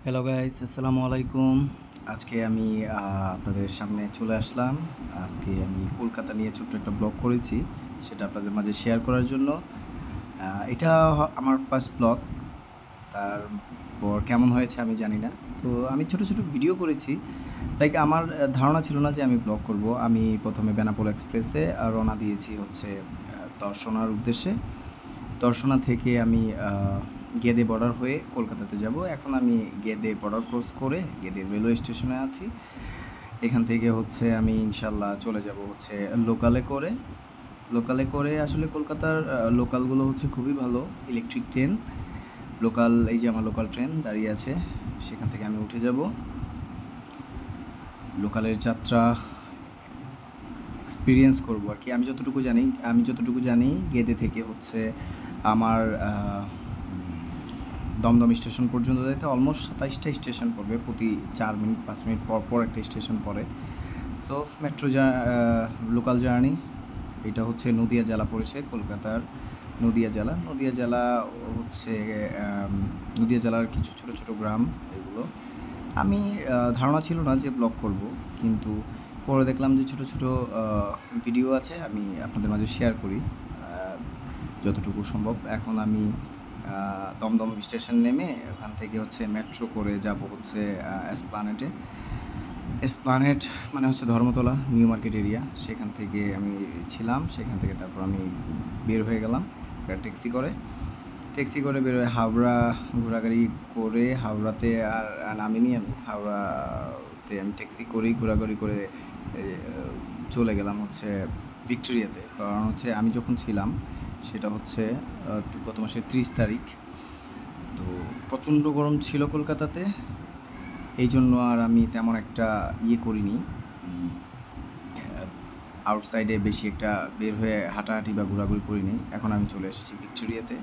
Hello guys, আসসালামু আলাইকুম। আজকে আমি আপনাদের সামনে চলে আসলাম। আজকে আমি কলকাতা নিয়ে ছোট্ট একটা ব্লগ করেছি, সেটা আপনাদের মাঝে শেয়ার করার জন্য। এটা আমার ফার্স্ট ব্লগ। তারপর কেমন হয়েছে আমি জানি না। তো আমি ছোট ছোট ভিডিও করেছি। লাইক আমার ধারণা ছিল না যে আমি ব্লগ করব। আমি প্রথমে বেনাপোল এক্সপ্রেসে রওনা দিয়েছি হচ্ছে দর্শনার উদ্দেশ্যে। দর্শনা থেকে আমি গেদে বর্ডার হয়ে কলকাতাতে যাব। এখন আমি গেদে বর্ডার ক্রস করে গেদে রেলওয়ে স্টেশনে আছি। এখান থেকে হচ্ছে আমি ইনশাল্লাহ চলে যাব হচ্ছে লোকালে করে আসলে কলকাতার লোকালগুলো হচ্ছে খুবই ভালো। ইলেকট্রিক ট্রেন লোকাল, এই যে আমার লোকাল ট্রেন দাঁড়িয়ে আছে, সেখান থেকে আমি উঠে যাব। লোকালের যাত্রা এক্সপিরিয়েন্স করব আর কি। আমি যতটুকু জানি গেদে থেকে হচ্ছে আমার দমদম স্টেশন পর্যন্ত যেতে অলমোস্ট 27টা স্টেশন পড়বে। প্রতি 4 মিনিট 5 মিনিট পর পর একটা স্টেশন পড়ে। So local journey. এটা হচ্ছে নদিয়া জেলা পড়েছে, কলকাতার নদিয়া জেলা হচ্ছে নদিয়া জেলার কিছু ছোট ছোট গ্রাম এগুলো। আমি ধারণা ছিল না যে ব্লগ করব, কিন্তু পরে দেখলাম যে ছোট ছোট ভিডিও আছে, আমি আপনাদের মাঝে শেয়ার করি যতটুকু সম্ভব। এখন আমি দমদম স্টেশন নেমে ওখান থেকে হচ্ছে মেট্রো করে যাব হচ্ছে এসপ্লানেড মানে হচ্ছে ধর্মতলা নিউ মার্কেট এরিয়া। সেখান থেকে আমি ছিলাম, সেখান থেকে তারপর আমি বের হয়ে গেলাম ট্যাক্সি করে বের হয়ে হাওড়া ঘোরাঘুরি করে। হাওড়াতে আর নামিনি আমি, হাওড়াতে আমি ট্যাক্সি করেই ঘোরাঘুরি করে চলে গেলাম হচ্ছে ভিক্টোরিয়াতে। কারণ হচ্ছে আমি যখন ছিলাম সেটা হচ্ছে গত মাসের 30 তারিখ। তো প্রচণ্ড গরম ছিল কলকাতাতে, এই জন্য আর আমি তেমন একটা করিনি, আউটসাইডে বেশি একটা বের হয়ে হাঁটাহাঁটি বা ঘোরাঘুরি করিনি। এখন আমি চলে এসেছি ভিক্টোরিয়াতে।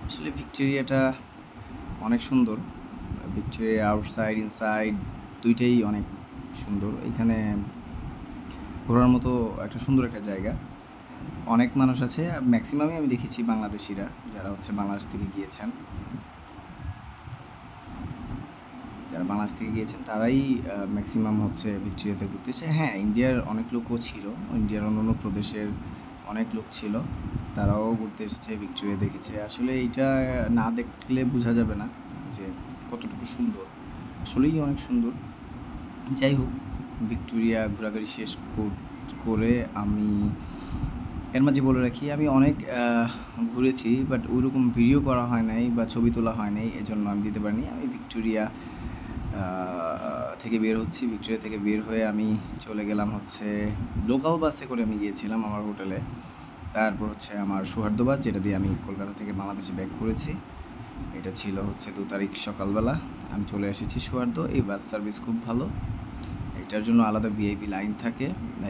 আসলে ভিক্টোরিয়াটা অনেক সুন্দর। ভিক্টোরিয়া আউটসাইড ইনসাইড দুইটাই অনেক সুন্দর। এখানে ঘোরার মতো একটা সুন্দর একটা জায়গা। অনেক মানুষ আছে, ম্যাক্সিমামই আমি দেখেছি বাংলাদেশিরা, যারা হচ্ছে বাংলাদেশ থেকে গিয়েছেন তারাই ম্যাক্সিমাম হচ্ছে ভিক্টোরিয়াতে ঘুরতে এসে। হ্যাঁ, ইন্ডিয়ার অনেক লোকও ছিল, ইন্ডিয়ার অন্যান্য প্রদেশের অনেক লোক ছিল, তারাও ঘুরতে এসেছে, ভিক্টোরিয়া দেখেছে। আসলে এইটা না দেখলে বোঝা যাবে না যে কতটুকু সুন্দর। আসলেই অনেক সুন্দর। যাই হোক, ভিক্টোরিয়া ঘোরাঘুরি শেষ করে আমি এর মাঝে বলে রাখি, আমি অনেক ঘুরেছি, বাট ওইরকম ভিডিও করা হয় নাই বা ছবি তোলা হয় নাই, এজন্য আমি দিতে পারিনি। আমি ভিক্টোরিয়া ভিক্টোরিয়া থেকে বের হয়ে আমি চলে গেলাম হচ্ছে লোকাল বাসে করে আমি গিয়েছিলাম আমার হোটেলে। তারপর হচ্ছে আমার সৌহার্দ্য বাস, যেটা দিয়ে আমি কলকাতা থেকে বাংলাদেশে ব্যাক করেছি। এটা ছিল হচ্ছে 2 তারিখ সকালবেলা। আমি চলে এসেছি সৌহার্দ্য। এই বাস সার্ভিস খুব ভালো। এটার জন্য আলাদা ভিআইপি লাইন থাকে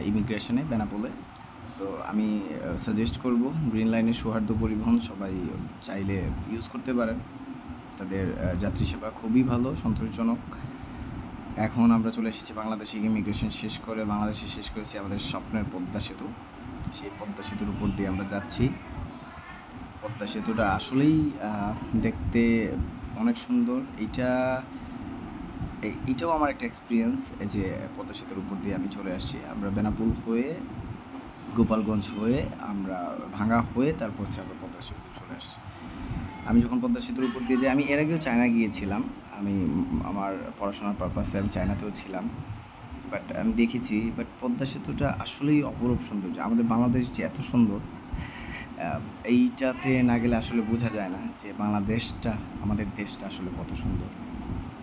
ইমিগ্রেশনে বেনাপোলে। সো আমি সাজেস্ট করব গ্রিন লাইনের সৌহার্দ্য পরিবহন সবাই চাইলে ইউজ করতে পারেন। তাদের যাত্রী সেবা খুবই ভালো, সন্তোষজনক। এখন আমরা চলে এসেছি বাংলাদেশে। ইমিগ্রেশন বাংলাদেশে শেষ করেছি আমাদের স্বপ্নের পদ্মা সেতু। সেই পদ্মা সেতুর উপর দিয়ে আমরা যাচ্ছি। পদ্মা সেতুটা আসলেই দেখতে অনেক সুন্দর। এইটাও আমার একটা এক্সপিরিয়েন্স, এই যে পদ্মা সেতুর উপর দিয়ে আমি চলে আসছি। আমরা বেনাপোল হয়ে, গোপালগঞ্জ হয়ে, আমরা ভাঙা হয়ে, তারপর হচ্ছে আমরা পদ্মা সেতুতে চলে আসছি। আমি যখন পদ্মা সেতুর উপর দিয়ে যাই, আমি এর আগেও চায়না গিয়েছিলাম। আমার পড়াশোনার পারপাসে আমি চায়নাতেও ছিলাম, বাট আমি দেখেছি। বাট পদ্মা সেতুটা আসলেই অপরূপ সৌন্দর্য। আমাদের বাংলাদেশ যে এত সুন্দর, এইটাতে না গেলে আসলে বোঝা যায় না যে আমাদের দেশটা আসলে কত সুন্দর।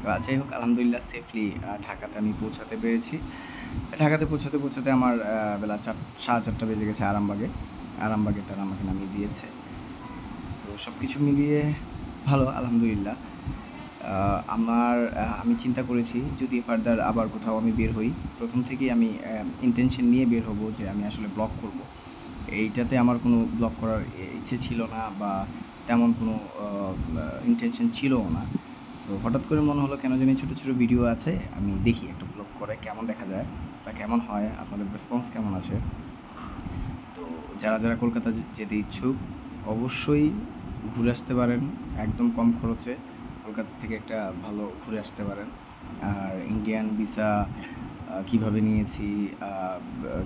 তো যাই হোক, আলহামদুলিল্লাহ সেফলি ঢাকাতে আমি পৌঁছাতে পেরেছি। ঢাকাতে পৌঁছাতে আমার বেলা 4:30 বেজে গেছে। আরামবাগে তারা আমাকে নামিয়ে দিয়েছে। তো সব কিছু মিলিয়ে ভালো, আলহামদুলিল্লাহ। আমি চিন্তা করেছি যদি ফার্দার আবার কোথাও আমি বের হই, প্রথম থেকেই আমি ইন্টেনশন নিয়ে বের হব যে আমি আসলে ব্লগ করব। এইটাতে আমার কোনো ব্লগ করার ইচ্ছে ছিল না, বা তেমন কোনো ইন্টেনশন ছিলও না। সো হঠাৎ করে মনে হলো কেন জানি ছোটো ছোটো ভিডিও আছে, আমি দেখি একটা ব্লগ করে কেমন দেখা যায় বা কেমন হয়, আপনাদের রেসপন্স কেমন আছে। তো যারা যারা কলকাতা যেতে ইচ্ছুক অবশ্যই ঘুরে আসতে পারেন, একদম কম খরচে। কলকাতা থেকে একটা ভালো ঘুরে আসতে পারেন। আর ইন্ডিয়ান ভিসা কীভাবে নিয়েছি,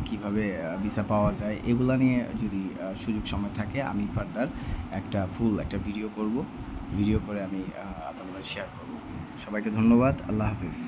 কীভাবে ভিসা পাওয়া যায়, এগুলা নিয়ে যদি সুযোগ সময় থাকে আমি ফার্দার একটা ভিডিও করব। ভিডিও করে আমি আপনাদের শেয়ার করব। সবাইকে ধন্যবাদ। আল্লাহ হাফিজ।